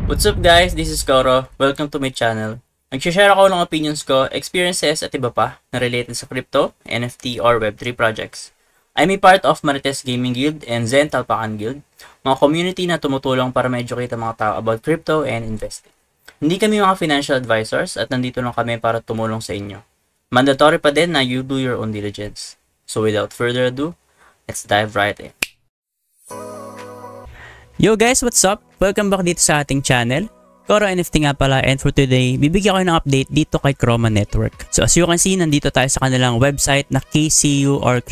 What's up guys? This is Koro. Welcome to my channel. Nag-share ako ng opinions ko, experiences at iba pa na related sa crypto, NFT or Web3 projects. I'm a part of Marites Gaming Guild and Zen Talpakan Guild, mga community na tumutulong para ma-educate ang mga tao about crypto and investing. Hindi kami mga financial advisors at nandito lang kami para tumulong sa inyo. Mandatory pa din na you do your own diligence. So without further ado, let's dive right in. Yo guys, what's up? Welcome back dito sa ating channel. Koro NFT nga pala, and for today, bibigyan ko ng update dito kay Chroma Network. So as you can see, nandito tayo sa kanilang website na KCU or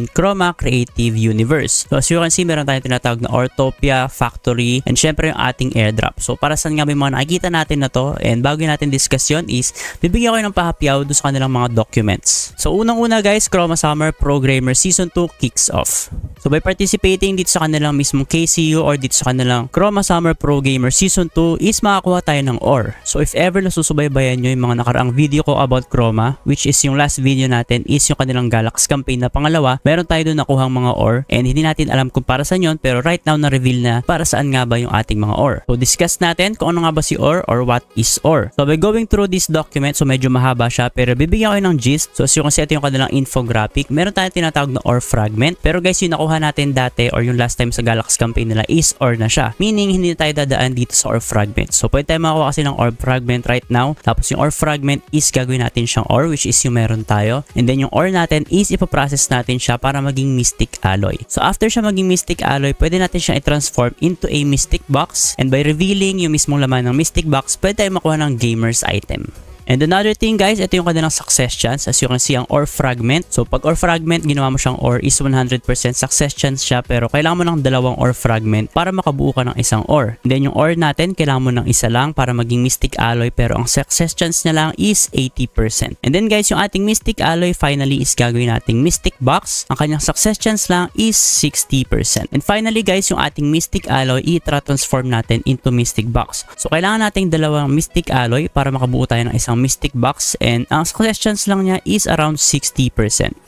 Chroma Creative Universe. So as you can see, meron tayong tinatawag na Ortopia, Factory, and syempre yung ating airdrop. So para saan nga may mga nakikita natin na to, and bago natin discuss yun is, bibigyan ko ng pahapyaw doon sa kanilang mga documents. So unang-una guys, Chroma Summer Programmer Season 2 kicks off. So by participating dito sa kanilang mismong KCU or dito sa kanilang Chroma Summer Pro Gamer Season 2 is makakuha tayo ng OR. So if ever nasusubaybayan nyo yung mga nakaraang video ko about Chroma, which is yung last video natin is yung kanilang Galax campaign na pangalawa, meron tayo doon nakuhang mga OR and hindi natin alam kung para saan yun, pero right now na-reveal na para saan nga ba yung ating mga OR. So discuss natin kung ano nga ba si OR or what is OR. So by going through this document, so medyo mahaba siya pero bibigyan ko ng gist. So as you can see, ito yung kanilang infographic. Meron tayong tinatawag na OR fragment, pero guys yung nakuha natin dati or yung last time sa Galax campaign nila is OR na siya. Meaning hindi tayo dadaan dito sa OR fragment. So pwede tayo makakuha kasi ng OR fragment right now. Tapos yung OR fragment is gagawin natin siyang OR, which is yung meron tayo. And then yung OR natin is ipaprocess natin siya para maging Mystic Alloy. So after siya maging Mystic Alloy, pwede natin siyang i-transform into a Mystic Box. And by revealing yung mismong laman ng Mystic Box, pwede tayo makuha ng Gamer's Item. And another thing guys, ito yung kanilang success chance. As you can see, ang OR fragment. So pag OR fragment, ginawa mo siyang OR is 100% success chance siya, pero kailangan mo ng dalawang OR fragment para makabuo ka ng isang OR. And then yung OR natin, kailangan mo ng isa lang para maging Mystic Alloy, pero ang success chance niya lang is 80%. And then guys, yung ating Mystic Alloy finally is gagawin nating Mystic Box. Ang kanyang success chance lang is 60%. And finally guys, yung ating Mystic Alloy, i-transform natin into Mystic Box. So kailangan nating dalawang Mystic Alloy para makabuo tayo ng isang Mystic Box, and ang success chance lang niya is around 60%.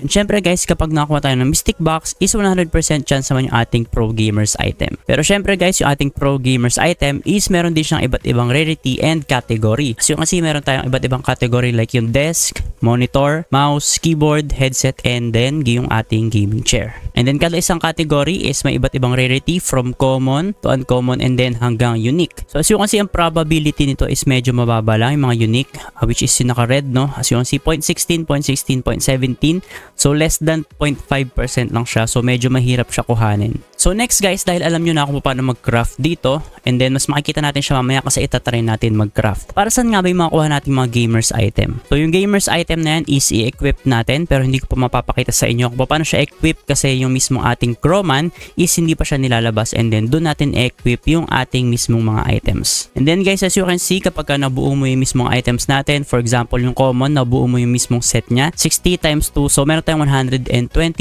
And syempre guys, kapag nakakuha tayo ng Mystic Box is 100% chance naman yung ating Pro Gamers Item. Pero syempre guys, yung ating Pro Gamers Item is meron din siyang iba't ibang rarity and category. So kasi meron tayong iba't ibang category like yung desk, monitor, mouse, keyboard, headset, and then yung ating gaming chair. And then kada isang category is may iba't ibang rarity from common to uncommon and then hanggang unique. So as you can see, ang probability nito is medyo mababa lang, yung mga unique, which is yung naka-red, no? As you can see, 0.16, 0.16, 0.17. So less than 0.5% lang siya. So medyo mahirap siya kuhanin. So next guys, dahil alam nyo na kung paano mag-craft dito, and then mas makikita natin siya mamaya kasi itatry natin mag-craft. Para saan nga ba yung makakuha natin mga gamers item? So yung gamers item na yan is i-equip natin, pero hindi ko pa mapapakita sa inyo kung paano siya equip kasi yung mismong ating Chroman is hindi pa siya nilalabas, and then doon natin equip yung ating mismong mga items. And then guys, as you can see, kapag nabuo mo yung mismong items natin, for example yung common, nabuo mo yung mismong set niya, 60 times 2, so meron tayong 120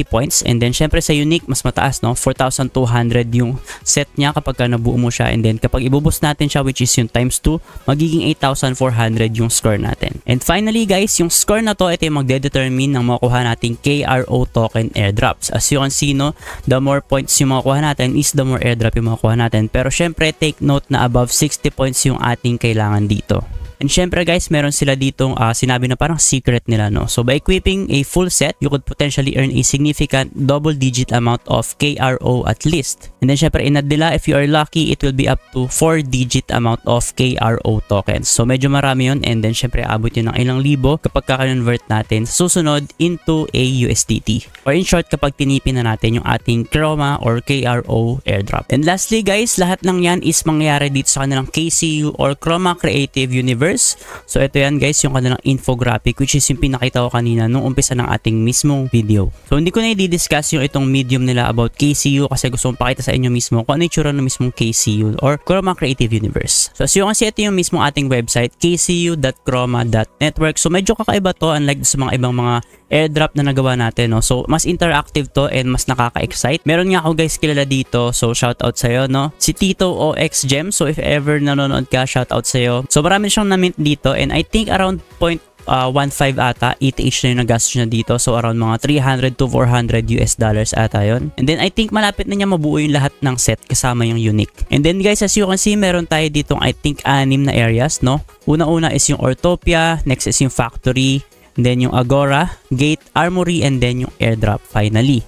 points. And then syempre sa unique, mas mataas, no? 4,200 yung set niya kapag nabuo mo siya, and then kapag ibuboost natin siya, which is yung times 2, magiging 8,400 yung score natin. And finally guys, yung score na to, ito yung magde-determine ng makukuha nating KRO token airdrops. As you can see, no, the more points yung makukuha natin is the more airdrop yung makukuha natin. Pero syempre take note na above 60 points yung ating kailangan dito. And syempre guys, meron sila ditong sinabi na parang secret nila, no? So by equipping a full set, you could potentially earn a significant double-digit amount of KRO at least. And then syempre inad nila, if you are lucky, it will be up to 4-digit amount of KRO tokens. So medyo marami yun, and then syempre abot yun ng ilang libo kapag ka-convert natin sa susunod into a USDT. Or in short, kapag tinipin na natin yung ating Chroma or KRO airdrop. And lastly guys, lahat ng yan is mangyayari dito sa kanilang KCU or Chroma Creative Universe. So ito yan guys, yung kanilang infographic, which is yung pinakita ko kanina nung umpisa ng ating mismong video. So hindi ko na i-discuss yung itong medium nila about KCU kasi gusto kong pakita sa inyo mismo kung ano yung tsura ng mismong KCU or Chroma Creative Universe. So as you can see, ito yung mismong ating website, kcu.chroma.network. So medyo kakaiba to unlike sa mga ibang mga airdrop na nagawa natin, no? So mas interactive to and mas nakaka-excite. Meron nga ako guys kilala dito, so shoutout sa'yo, no? Si Tito OX Gem. So if ever nanonood ka, shoutout sa'yo. So marami siyang na-mint dito, and I think around 1.5 ata, ETH na yung nagastos niya dito. So around mga 300 to 400 US dollars ata yun. And then I think malapit na niya mabuo yung lahat ng set kasama yung unique. And then guys, as you can see, meron tayo ditong I think 6 na areas, no? Una-una is yung Autopia, next is yung Factory, and then yung Agora, Gate, Armory, and then yung Airdrop finally.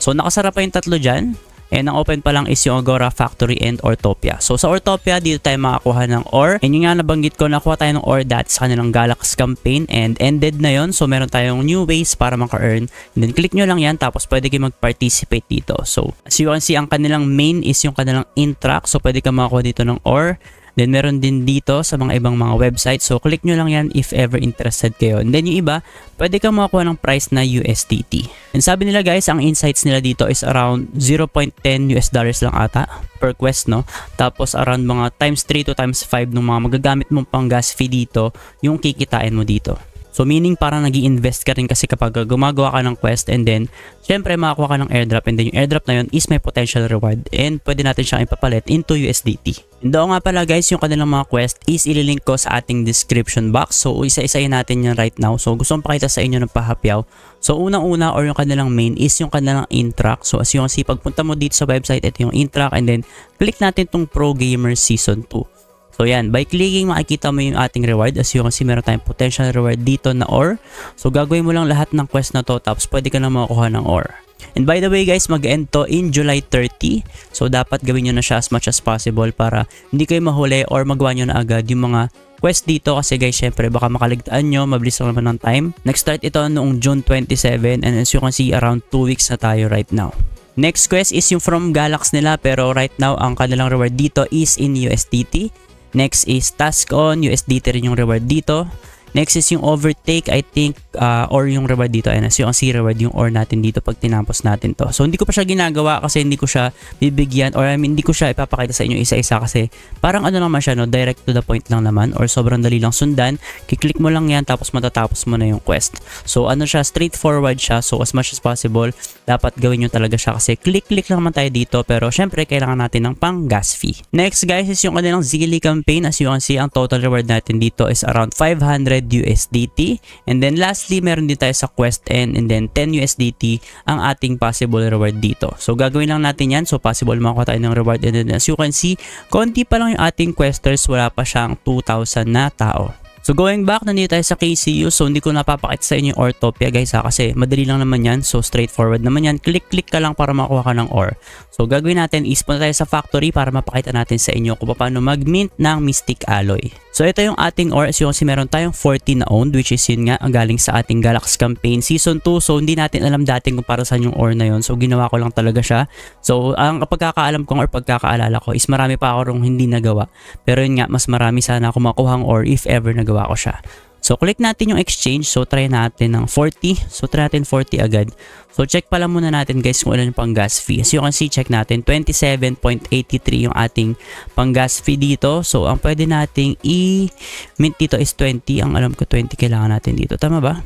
So nakasara pa yung tatlo dyan. And ang open pa lang is yung Agora, Factory, and Autopia. So sa Autopia, dito tayo makakuha ng ore. And yung nga nabanggit ko, nakuha tayo ng ore dati sa kanilang Galax campaign and ended na yon. So meron tayong new ways para maka-earn. And then click nyo lang yan, tapos pwede kayo mag-participate dito. So as you can see, ang kanilang main is yung kanilang in-track. So pwede ka makakuha dito ng ore. Then meron din dito sa mga ibang mga website. So click nyo lang yan if ever interested kayo. And then yung iba, pwede kang makakuha ng price na USDT. And sabi nila guys, ang insights nila dito is around 0.10 US dollars lang ata per quest, no? Tapos around mga times 3 to times 5 ng mga magagamit mong pang gas fee dito, yung kikitain mo dito. So meaning parang nag-i-invest ka rin kasi kapag gumagawa ka ng quest and then syempre makakuha ka ng airdrop and then yung airdrop na yun is may potential reward and pwede natin siyang ipapalit into USDT. And nga pala guys, yung kanilang mga quest is ililink ko sa ating description box. So isa-isayin natin yan right now. So gusto kong pakita sa inyo ng pahapyaw. So unang-una or yung kanilang main is yung kanilang in-track. So as you can see, pagpunta mo dito sa website, ito yung in-track and then click natin tong Pro Gamer Season 2. So yan, by clicking makikita mo yung ating reward. As you can see, meron tayong potential reward dito na ore. So gagawin mo lang lahat ng quest na to tapos pwede ka na makukuha ng ore. And by the way guys, mag-end to in July 30. So dapat gawin nyo na siya as much as possible para hindi kayo mahuli or magawa nyo na agad yung mga quest dito kasi guys, syempre baka makaligtaan nyo, mabilis lang naman ng time. Next start ito noong June 27 and as you can see, around 2 weeks na tayo right now. Next quest is yung from Galax nila pero right now ang kanilang reward dito is in USDT. Next is Task On, USDT rin yung reward dito. Next is yung Overtake, I think, or yung reward dito. Ayan, as you can see, reward yung ore natin dito pag tinapos natin to. So, hindi ko pa siya ginagawa kasi hindi ko siya bibigyan or I mean, hindi ko siya ipapakita sa inyo isa-isa kasi parang ano naman siya, no? Direct to the point lang naman or sobrang dali lang sundan. Kiklik mo lang yan tapos matatapos mo na yung quest. So, ano siya, straightforward siya. So, as much as possible, dapat gawin nyo talaga siya kasi click-click lang naman tayo dito pero syempre, kailangan natin ng pang gas fee. Next guys is yung kanilang Zilli campaign. As you can see, ang total reward natin dito is around 500 USDT. And then lastly, meron din tayo sa quest and then 10 USDT ang ating possible reward dito. So gagawin lang natin yan. So possible makakuha tayo ng reward and then as you can see, konti pa lang yung ating questers, wala pa siyang 2,000 na tao. So going back, nandito tayo sa KCU. So hindi ko napapakita sa inyo yung Autopia guys ha, kasi madali lang naman yan. So straightforward naman yan. Click-click ka lang para makuha ka ng ore. So gagawin natin is punta tayo sa factory para mapakita natin sa inyo kung paano mag-mint ng Mystic Alloy. So ito yung ating ore. As you can see, meron tayong 40 na owned which is yun nga ang galing sa ating Galax campaign season 2. So hindi natin alam dating kung para saan yung ore na yun. So ginawa ko lang talaga siya. So ang pagkakaalam ko or pagkakaalala ko is marami pa ako rong hindi nagawa. Pero yun nga, mas marami sana ako makuhang ore if ever nagawa ko siya. So click natin yung exchange. So try natin ng 40. So try natin 40 agad. So check pala muna natin guys kung ilan yung pang gas fee. As you can see, check natin 27.83 yung ating pang gas fee dito. So ang pwede nating i-mint dito is 20. Ang alam ko 20 kailangan natin dito. Tama ba?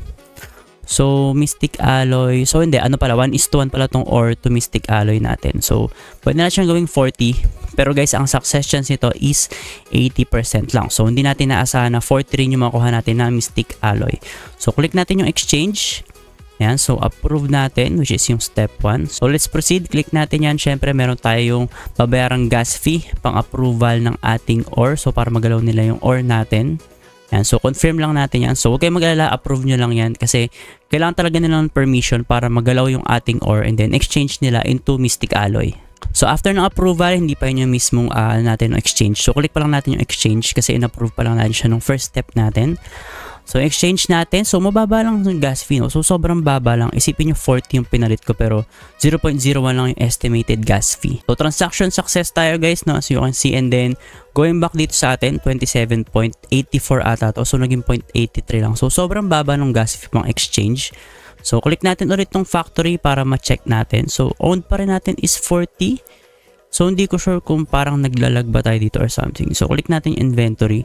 So, Mystic Alloy. So, hindi. Ano pala? 1:1 pala tong ore to Mystic Alloy natin. So, pwede na siyang gawing 40. Pero guys, ang success chance nito is 80% lang. So, hindi natin naasahan na 40 rin yung makuha natin na Mystic Alloy. So, click natin yung exchange. Yan. So, approve natin, which is yung step 1. So, let's proceed. Click natin yan. Siyempre, meron tayong babayarang gas fee pang approval ng ating ore. So, para magalaw nila yung ore natin. Yan, so confirm lang natin yan. So huwag kayong mag-alala, approve nyo lang yan kasi kailangan talaga nila ng permission para magalaw yung ating ore and then exchange nila into Mystic Alloy. So after ng approval, hindi pa yun yung mismong natin yung exchange. So click pa lang natin yung exchange kasi in-approve pa lang natin siya nung first step natin. So exchange natin, so mababa lang yung gas fee, no? So sobrang baba lang. Isipin nyo 40 yung pinalit ko pero 0.01 lang yung estimated gas fee. So transaction success tayo guys, no? As you can see, and then going back dito sa atin, 27.84 ata to. So naging 0.83 lang. So sobrang baba ng gas fee pang exchange. So click natin ulit tong factory para ma-check natin. So owned pa rin natin is 40. So hindi ko sure kung parang naglalag ba tayo dito or something. So click natin yung inventory.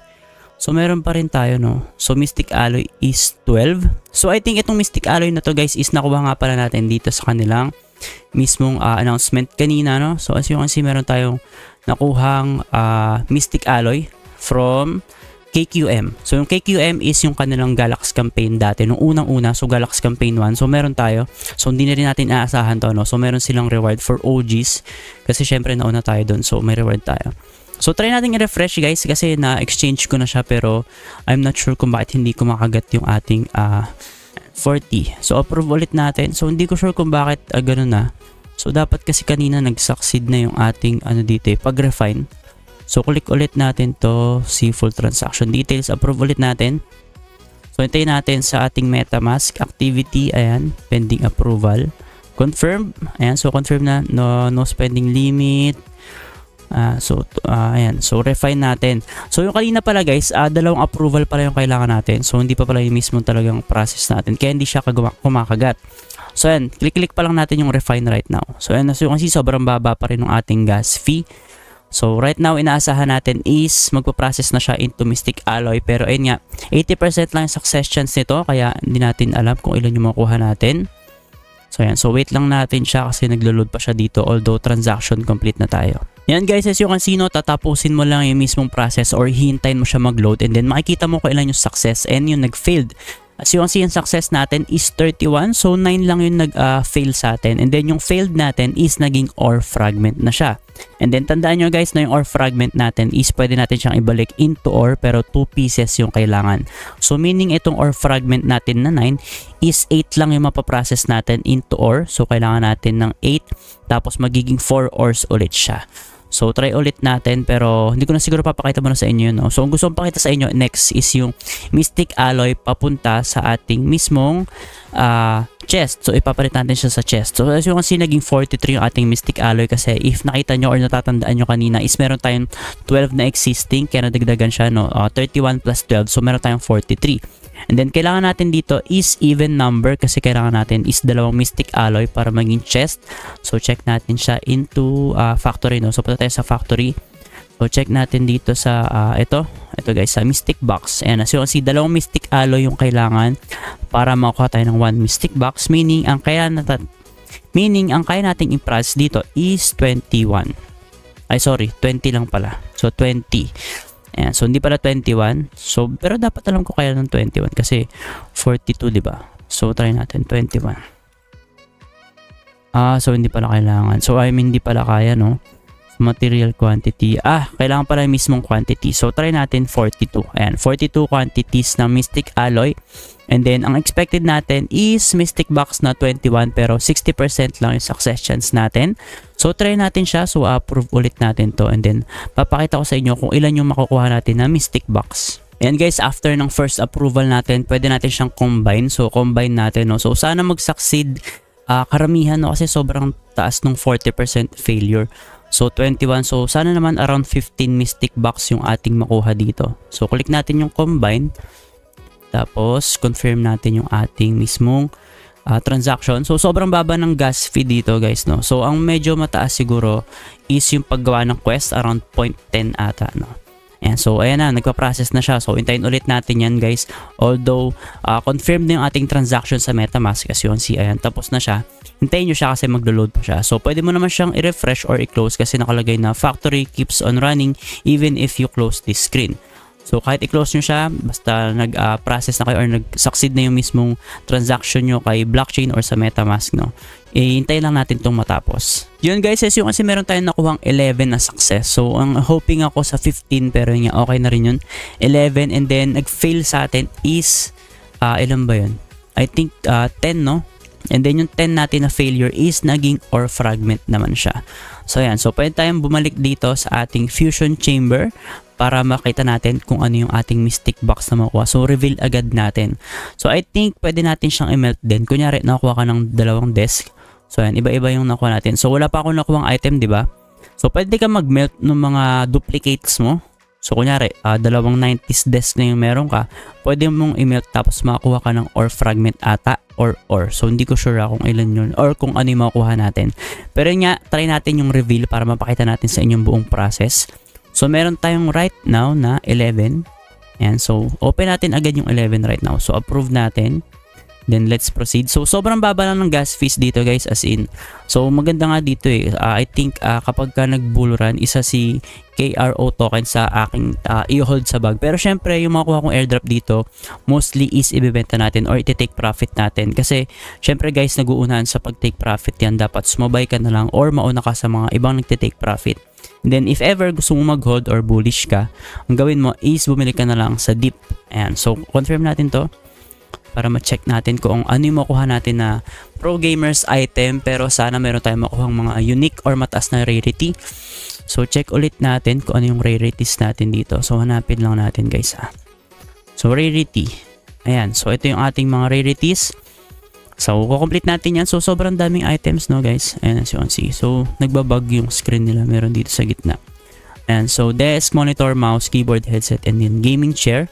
So meron pa rin tayo, no? So Mystic Alloy is 12. So I think itong Mystic Alloy na to guys is nakuha nga pala natin dito sa kanilang mismong announcement kanina, no? So as you can see, meron tayong nakuhang Mystic Alloy from KQM. So yung KQM is yung kanilang Galax campaign dati nung unang-una, so Galax campaign 1. So meron tayo. So hindi na rin natin aasahan to, no. So meron silang reward for OGs kasi syempre nauna tayo doon. So may reward tayo. So try natin i-refresh guys kasi na-exchange ko na siya pero I'm not sure kung bakit hindi ko makagat yung ating 40. So approve ulit natin. So hindi ko sure kung bakit gano'n na. So dapat kasi kanina nag-succeed na yung ating dito pag-refine. So click ulit natin to, see full transaction details, approve ulit natin. So hintayin natin sa ating MetaMask activity, ayan, pending approval. Confirm, ayan, so confirm na, no spending limit. Ayan, so refine natin. So yung kanina pala guys, dalawang approval pala yung kailangan natin. So hindi pa pala yung mismo talagang process natin, kaya hindi siya kumakagat. So ayan, click pa lang natin yung refine right now. So ayan, so kasi sobrang baba pa rin ng ating gas fee. So right now inaasahan natin is magpo-process na siya into Mystic Alloy, pero ayun nga 80% lang yung success chance nito kaya hindi natin alam kung ilan yung makuha natin. So ayan, so wait lang natin siya kasi naglo-load pa siya dito although transaction complete na tayo. Yan guys, as you can see, no, tatapusin mo lang yung mismong process or hihintayin mo siya mag-load and then makikita mo kung ilan yung success and yung nag-failed. As you can see, yung success natin is 31. So 9 lang yung nag-fail sa atin. And then yung failed natin is naging ore fragment na siya. And then tandaan nyo guys na yung ore fragment natin is pwede natin siyang ibalik into ore pero 2 pieces yung kailangan. So meaning itong ore fragment natin na 9 is 8 lang yung mapaprocess natin into ore. So kailangan natin ng 8 tapos magiging 4 ores ulit siya. So try ulit natin pero hindi ko na siguro papakita muna sa inyo yun, no? So ang gusto kong pakita sa inyo next is yung Mystic Alloy papunta sa ating mismong chest. So ipapalit natin siya sa chest. So as you can see, naging 43 yung ating Mystic Alloy kasi if nakita nyo or natatandaan nyo kanina is meron tayong 12 na existing kaya nadagdagan siya, no? 31 plus 12, so meron tayong 43. And then kailangan natin dito is even number kasi kailangan natin is dalawang Mystic Alloy para maging chest. So check natin siya into factory, no? So punta tayo sa factory. So check natin dito sa ito guys, sa Mystic Box. Ayan, as you can see, dalawang Mystic Alloy yung kailangan para makuha tayo ng 1 Mystic Box, meaning ang kaya nating i-process dito is 21. Ay sorry, 20 lang pala. So 20. Ayan, so hindi pala 21. So pero dapat alam ko kaya ng 21 kasi 42, di ba? So try natin 21. So hindi pala kailangan. So I mean hindi pala kaya, no? Material quantity. Kailangan pala yung mismong quantity. So try natin 42. Ayan, 42 quantities ng Mystic Alloy. And then ang expected natin is Mystic Box na 21 pero 60% lang yung success chance natin. So try natin siya. So approve ulit natin to and then papakita ko sa inyo kung ilan yung makukuha natin na Mystic Box. And guys, after ng first approval natin, pwede natin siyang combine. So combine natin, no. So sana mag-succeed karamihan, no, kasi sobrang taas ng 40% failure. So 21, so sana naman around 15 Mystic Box yung ating makuha dito. So click natin yung combine. Tapos confirm natin yung ating mismong transaction. So sobrang baba ng gas fee dito guys, no. So ang medyo mataas siguro is yung paggawa ng quest around 0.10 ata, no. And so ayan na, nagpa-process na siya. So hintayin ulit natin yan guys. Although confirmed na yung ating transaction sa MetaMask kasi yun, see, ayan, tapos na siya. Hintayin nyo siya kasi maglo-load pa siya. So pwede mo naman siyang i-refresh or i-close kasi nakalagay na factory keeps on running even if you close this screen. So kahit i-close nyo siya, basta nag-process na kayo or nag-succeed na yung mismong transaction nyo kay blockchain or sa MetaMask, no, hintayin lang natin itong matapos. Yun guys, yung kasi meron tayong nakuhang 11 na success. So ang hoping ako sa 15 pero yun, okay na rin yun. 11 and then nag-fail sa atin is ilan ba yun? I think 10, no? And then yung 10 natin na failure is naging ore fragment naman siya. So ayan, so pwede tayong bumalik dito sa ating fusion chamber para makita natin kung ano yung ating Mystic Box na makuha. So reveal agad natin. So I think pwede natin siyang i-melt din. Kunyari nakuha ka ng dalawang desk. So ayan, iba-iba yung nakuha natin. So wala pa akong nakuhang item, di ba? So pwede ka mag-melt ng mga duplicates mo. So kunyari, dalawang 90s desk na yung meron ka, pwede mong i-melt tapos makakuha ka ng ore fragment ata or ore. So hindi ko sure kung ilan yun or kung ano yung makukuha natin. Pero yun nga, try natin yung reveal para mapakita natin sa inyong buong process. So meron tayong right now na 11. And so open natin agad yung 11 right now. So approve natin. Then let's proceed. So sobrang baba lang ng gas fees dito guys, as in. So maganda nga dito eh. I think kapag ka nag-bull run, isa si KRO token sa aking i-hold sa bag. Pero syempre yung makuha kong airdrop dito, mostly is ibebenta natin or iti-take profit natin. Kasi syempre guys, nag-uunahan sa pag-take profit yan. Dapat sumabay ka na lang or mauna ka sa mga ibang nagti-take profit. And then if ever gusto mo mag-hold or bullish ka, ang gawin mo is bumili ka na lang sa dip. Ayan. So confirm natin to para ma-check natin kung ano yung makuha natin na pro gamers item, pero sana meron tayong makuhang mga unique or mataas na rarity. So check ulit natin kung ano yung rarities natin dito. So hanapin lang natin guys So rarity, ayan, so ito yung ating mga rarities. So kukomplete natin yan. So sobrang daming items no guys, ayan as you can see. So nagbabag yung screen nila, meron dito sa gitna. And so desk, monitor, mouse, keyboard, headset, and then gaming chair.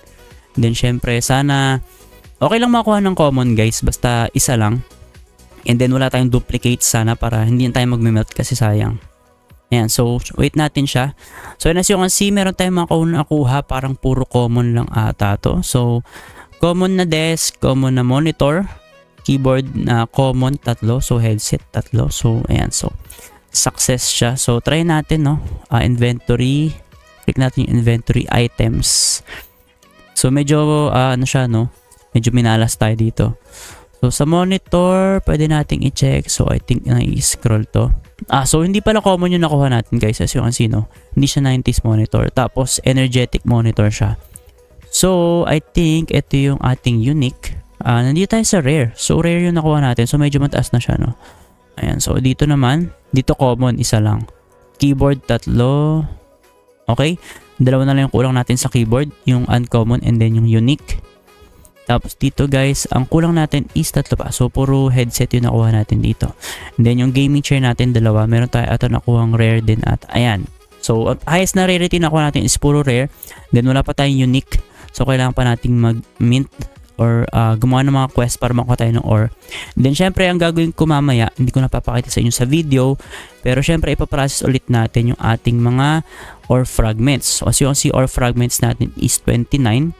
Then syempre sana okay lang makuha ng common guys, basta isa lang. And then wala tayong duplicate sana para hindi tayo magme-melt kasi sayang. Ayan, so wait natin siya. So as you can see, meron tayong nakuha, parang puro common lang ata to. So common na desk, common na monitor, keyboard na common, tatlo. So headset, tatlo. So ayan, so success siya. So try natin no, inventory. Click natin yung inventory items. So medyo ano siya no, medyo minalas tayo dito. So sa monitor, pwede nating i-check. So I think na-scroll to. So hindi pala common yung nakuha natin guys, as you can see no. Hindi siya 90s monitor. Tapos energetic monitor siya. So I think ito yung ating unique. Nandito tayo sa rare. So rare yung nakuha natin. So medyo mataas na siya no. Ayan, so dito naman, dito common, isa lang. Keyboard, tatlo. Okay? Dalawa na lang yung kulang natin sa keyboard, yung uncommon and then yung unique. Tapos dito guys, ang kulang natin is tatlo pa. So puro headset yung nakuha natin dito. And then yung gaming chair natin, dalawa. Meron tayo ato nakuhang rare din at ayan. So highest na rarity nakuha natin is puro rare. Then wala pa tayong unique. So kailangan pa nating mag-mint or gumawa ng mga quest para makuha tayo ng ore. And then syempre ang gagawin ko mamaya, hindi ko napapakita sa inyo sa video, pero syempre ipaprocess ulit natin yung ating mga ore fragments. So as you can see, ore fragments natin is 29.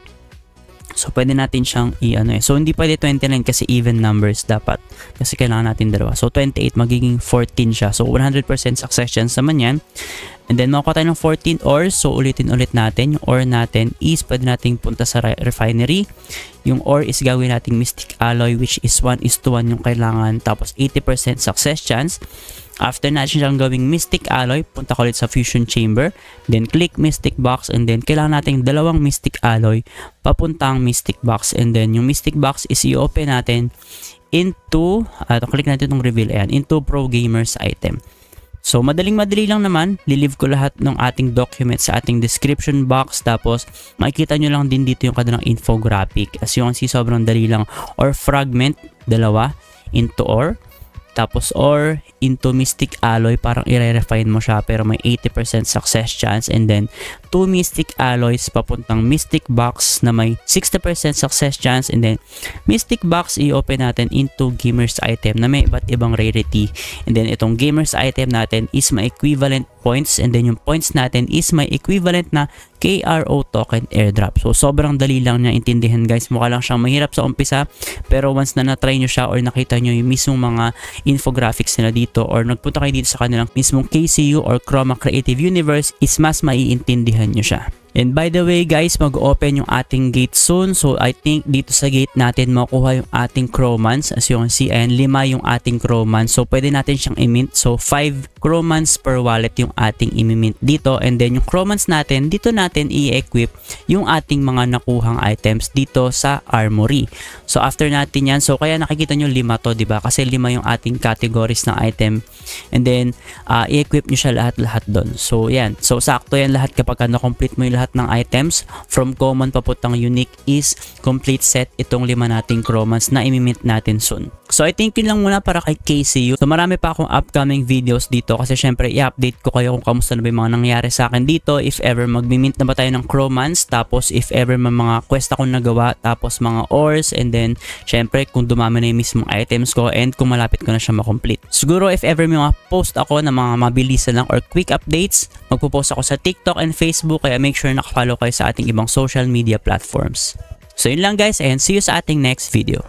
So pwede natin siyang i-ano eh. So hindi pwede 29 kasi even numbers dapat. Kasi kailangan natin dalawa. So 28 magiging 14 siya. So 100% success chance naman yan. And then makuha tayo ng 14 ores. So ulitin ulit natin. Yung ore natin is pwede nating punta sa refinery. Yung ore is gawin nating mystic alloy, which is 1:1 yung kailangan. Tapos 80% success chance. After natin siyang gawing mystic alloy, punta ko ulit sa fusion chamber. Then click mystic box and then kailangan natin dalawang mystic alloy papuntang mystic box. And then yung mystic box is i-open natin into, click natin itong reveal, ayan, into pro gamers item. So madaling-madali lang naman, lilive ko lahat ng ating document sa ating description box. Tapos makikita nyo lang din dito yung kanilang infographic. As you can see, sobrang dali lang. Or fragment, dalawa, into ore. Tapos ore into mystic alloy, parang i-refine mo siya pero may 80% success chance. And then 2 mystic alloys papuntang mystic box na may 60% success chance. And then mystic box i-open natin into gamers item na may iba't ibang rarity. And then itong gamers item natin is may equivalent points, and then yung points natin is may equivalent na KRO token airdrop. So sobrang dali lang niya intindihan guys. Mukha lang siyang mahirap sa umpisa, pero once na na-try nyo siya or nakita nyo yung mismong mga infographics nila dito or nagpunta kayo dito sa kanilang mismong KCU or Chroma Creative Universe, is mas maiintindihan nyo siya. And by the way guys, mag-open yung ating gate soon. So I think dito sa gate natin makuha yung ating Chromans. As you can see, ayan, 5 yung ating Chromans. So pwede natin siyang i-mint. So 5 Chromans per wallet yung ating i-mint dito. And then yung Chromans natin, dito natin i-equip yung ating mga nakuhang items dito sa armory. So after natin yan, so kaya nakikita nyo 5 to, diba? Kasi 5 yung ating categories ng item. And then i-equip nyo siya lahat-lahat doon. So yan. So sakto yan lahat kapag na-complete mo yung lahat ng items from common papuntang unique is complete set itong 5 nating Chromans na i-mint natin soon. So I think yun lang muna para kay KCU. So marami pa akong upcoming videos dito kasi syempre i-update ko kayo kung kamusta na ba yung mga nangyari sa akin dito, if ever mag-mint na ba tayo ng Chromans, tapos if ever may mga quest akong nagawa, tapos mga ores, and then syempre kung dumami na yung mismong items ko and kung malapit ko na siya makomplete. Siguro if ever may mga post ako na mga mabilisan lang or quick updates, magpo-post ako sa TikTok and Facebook, kaya make sure nakafollow kayo sa ating ibang social media platforms. So yun lang guys, and see you sa ating next video.